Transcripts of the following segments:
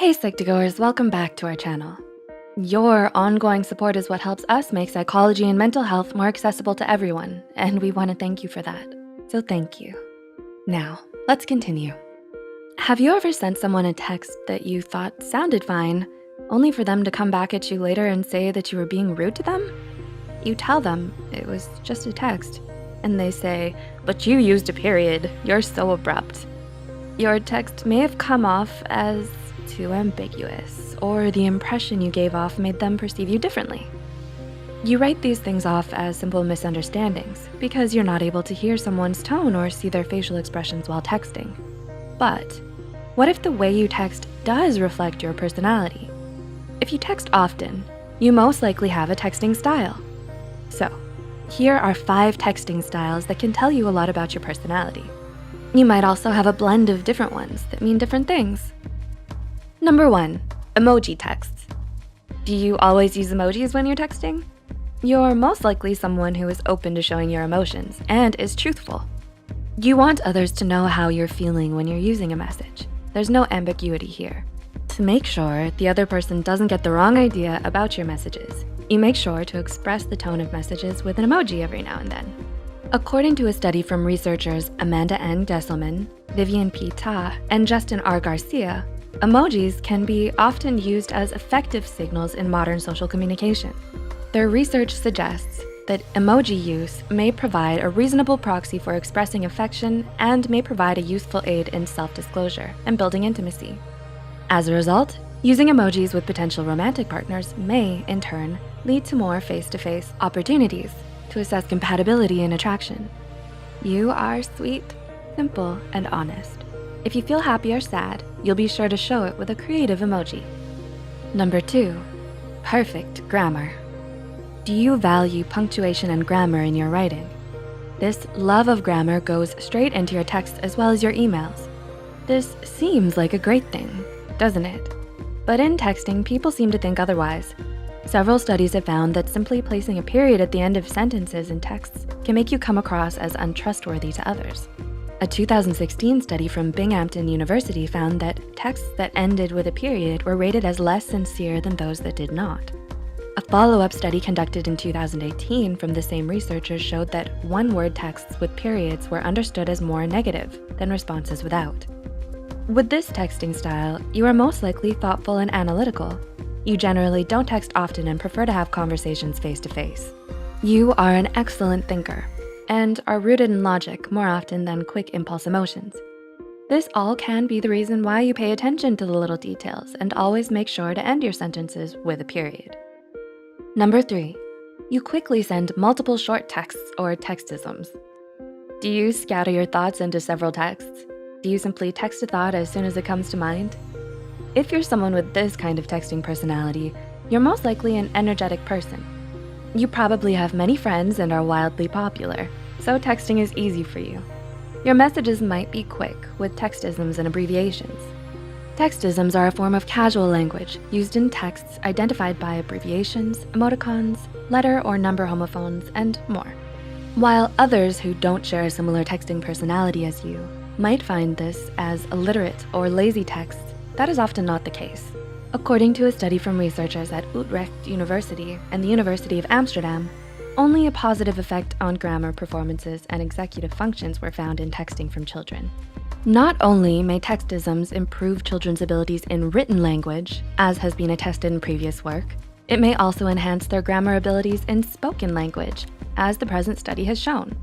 Hey Psych2Goers, welcome back to our channel. Your ongoing support is what helps us make psychology and mental health more accessible to everyone, and we wanna thank you for that. So thank you. Now, let's continue. Have you ever sent someone a text that you thought sounded fine, only for them to come back at you later and say that you were being rude to them? You tell them it was just a text, and they say, "But you used a period, you're so abrupt." Your text may have come off as too ambiguous, or the impression you gave off made them perceive you differently. You write these things off as simple misunderstandings because you're not able to hear someone's tone or see their facial expressions while texting. But what if the way you text does reflect your personality? If you text often, you most likely have a texting style. So here are 5 texting styles that can tell you a lot about your personality. You might also have a blend of different ones that mean different things. Number 1, emoji texts. Do you always use emojis when you're texting? You're most likely someone who is open to showing your emotions and is truthful. You want others to know how you're feeling when you're using a message. There's no ambiguity here. To make sure the other person doesn't get the wrong idea about your messages, you make sure to express the tone of messages with an emoji every now and then. According to a study from researchers Amanda N. Gesselman, Vivian P. Ta, and Justin R. Garcia, emojis can be often used as effective signals in modern social communication. Their research suggests that emoji use may provide a reasonable proxy for expressing affection and may provide a useful aid in self-disclosure and building intimacy. As a result, using emojis with potential romantic partners may, in turn, lead to more face-to-face opportunities to assess compatibility and attraction. You are sweet, simple, and honest. If you feel happy or sad, you'll be sure to show it with a creative emoji. Number 2, perfect grammar. Do you value punctuation and grammar in your writing? This love of grammar goes straight into your texts as well as your emails. This seems like a great thing, doesn't it? But in texting, people seem to think otherwise. Several studies have found that simply placing a period at the end of sentences in texts can make you come across as untrustworthy to others. A 2016 study from Binghamton University found that texts that ended with a period were rated as less sincere than those that did not. A follow-up study conducted in 2018 from the same researchers showed that one-word texts with periods were understood as more negative than responses without. With this texting style, you are most likely thoughtful and analytical. You generally don't text often and prefer to have conversations face-to-face. You are an excellent thinker and are rooted in logic more often than quick impulse emotions. This all can be the reason why you pay attention to the little details and always make sure to end your sentences with a period. Number 3, you quickly send multiple short texts or textisms. Do you scatter your thoughts into several texts? Do you simply text a thought as soon as it comes to mind? If you're someone with this kind of texting personality, you're most likely an energetic person. You probably have many friends and are wildly popular, so texting is easy for you. Your messages might be quick with textisms and abbreviations. Textisms are a form of casual language used in texts identified by abbreviations, emoticons, letter or number homophones, and more. While others who don't share a similar texting personality as you might find this as illiterate or lazy texts, that is often not the case. According to a study from researchers at Utrecht University and the University of Amsterdam, only a positive effect on grammar, performances, and executive functions were found in texting from children. Not only may textisms improve children's abilities in written language, as has been attested in previous work, it may also enhance their grammar abilities in spoken language, as the present study has shown.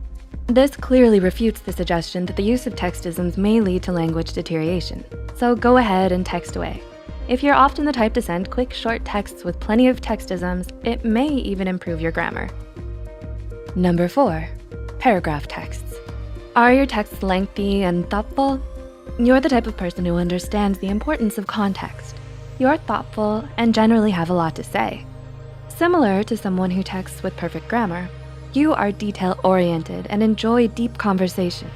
This clearly refutes the suggestion that the use of textisms may lead to language deterioration, so go ahead and text away. If you're often the type to send quick, short texts with plenty of textisms, it may even improve your grammar. Number 4, paragraph texts. Are your texts lengthy and thoughtful? You're the type of person who understands the importance of context. You're thoughtful and generally have a lot to say. Similar to someone who texts with perfect grammar, you are detail-oriented and enjoy deep conversations.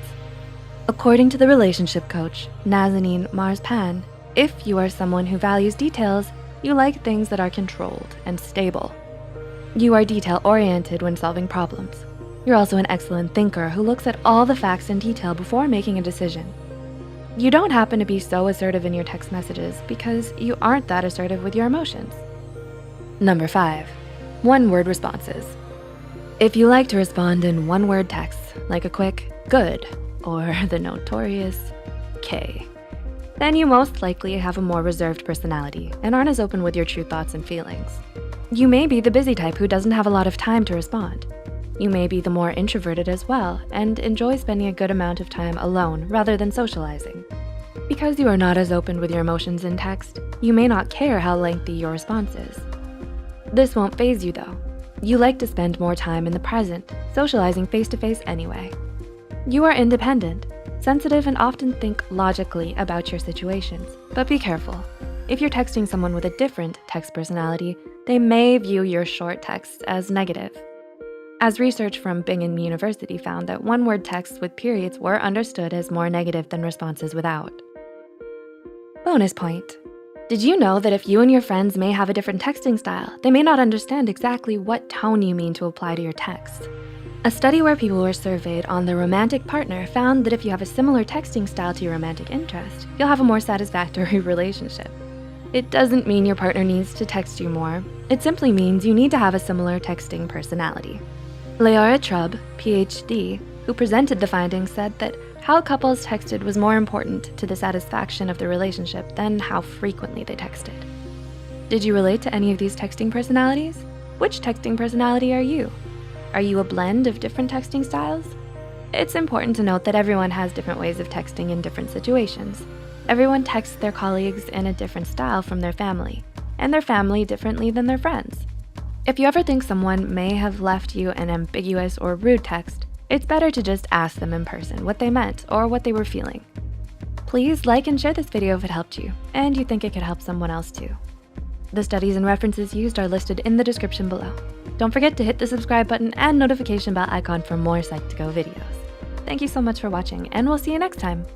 According to the relationship coach, Nazanin Marspan, if you are someone who values details, you like things that are controlled and stable. You are detail-oriented when solving problems. You're also an excellent thinker who looks at all the facts in detail before making a decision. You don't happen to be so assertive in your text messages because you aren't that assertive with your emotions. Number 5, one-word responses. If you like to respond in one-word texts, like a quick "good" or the notorious "K," then you most likely have a more reserved personality and aren't as open with your true thoughts and feelings. You may be the busy type who doesn't have a lot of time to respond. You may be the more introverted as well and enjoy spending a good amount of time alone rather than socializing. Because you are not as open with your emotions in text, you may not care how lengthy your response is. This won't faze you though. You like to spend more time in the present, socializing face-to-face anyway. You are independent, sensitive, and often think logically about your situations, but be careful. If you're texting someone with a different text personality, they may view your short texts as negative. As research from Binghamton University found that one-word texts with periods were understood as more negative than responses without. Bonus point. Did you know that if you and your friends may have a different texting style, they may not understand exactly what tone you mean to apply to your text? A study where people were surveyed on their romantic partner found that if you have a similar texting style to your romantic interest, you'll have a more satisfactory relationship. It doesn't mean your partner needs to text you more. It simply means you need to have a similar texting personality. Leora Trubb, PhD, who presented the findings, said that how couples texted was more important to the satisfaction of the relationship than how frequently they texted. Did you relate to any of these texting personalities? Which texting personality are you? Are you a blend of different texting styles? It's important to note that everyone has different ways of texting in different situations. Everyone texts their colleagues in a different style from their family, and their family differently than their friends. If you ever think someone may have left you an ambiguous or rude text, it's better to just ask them in person what they meant or what they were feeling. Please like and share this video if it helped you, and you think it could help someone else too. The studies and references used are listed in the description below. Don't forget to hit the subscribe button and notification bell icon for more Psych2Go videos. Thank you so much for watching, and we'll see you next time.